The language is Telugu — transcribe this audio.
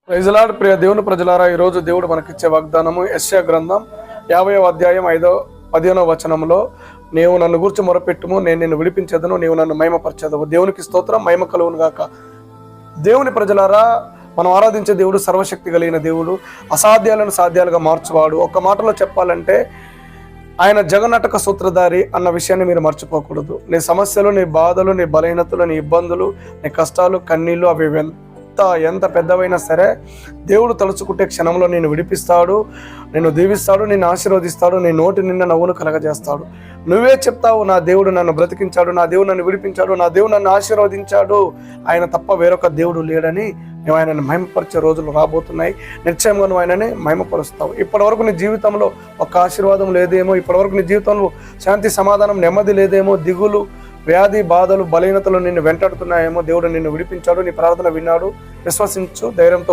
Praise lord. ప్రియ దేవుని ప్రజలారా, ఈరోజు దేవుడు మనకిచ్చే వాగ్దానము యెషయా గ్రంథం 50వ అధ్యాయం 15వ వచనంలో, నీవు నన్ను గూర్చి మొరపెట్టుము, నేను నిన్ను విడిపించేదను, నీవు నన్ను మహిమపరచెదవు. దేవునికి స్తోత్రం, మహిమ కలుగును గాక. దేవుని ప్రజలారా, మనం ఆరాధించే దేవుడు సర్వశక్తి కలిగిన దేవుడు, అసాధ్యాలను సాధ్యాలుగా మార్చువాడు. ఒక్క మాటలో చెప్పాలంటే ఆయన జగన్నటక సూత్రధారి అన్న విషయాన్ని మీరు మర్చిపోకూడదు. నీ సమస్యలు, నీ బాధలు, నీ బలహీనతలు, నీ ఇబ్బందులు, నీ కష్టాలు, కన్నీళ్ళు అవి ఎంత పెద్దవైనా సరే దేవుడు తలుచుకుంటే క్షణంలో నేను విడిపిస్తాడు, నేను దీవిస్తాడు, నేను ఆశీర్వదిస్తాడు, నీ నోటి నిండా నవ్వును కలగజేస్తాడు. నువ్వే చెప్తావు, నా దేవుడు నన్ను బ్రతికించాడు, నా దేవుడు నన్ను విడిపించాడు, నా దేవుడు నన్ను ఆశీర్వదించాడు, ఆయన తప్ప వేరొక దేవుడు లేడని నువ్వు ఆయనని మహిమపరిచే రోజులు రాబోతున్నాయి. నిశ్చయంగా నువ్వు ఆయనని మహిమపరుస్తావు. ఇప్పటివరకు నీ జీవితంలో ఒక ఆశీర్వాదం లేదేమో, ఇప్పటివరకు నీ జీవితంలో శాంతి, సమాధానం, నెమ్మది లేదేమో, దిగులు, వ్యాధి, బాధలు, బలహీనతలు నిన్ను వెంటాడుతున్నాయేమో, దేవుడు నిన్ను విడిపించాడు, నీ ప్రార్థన విన్నాడు. విశ్వసించు, ధైర్యంతో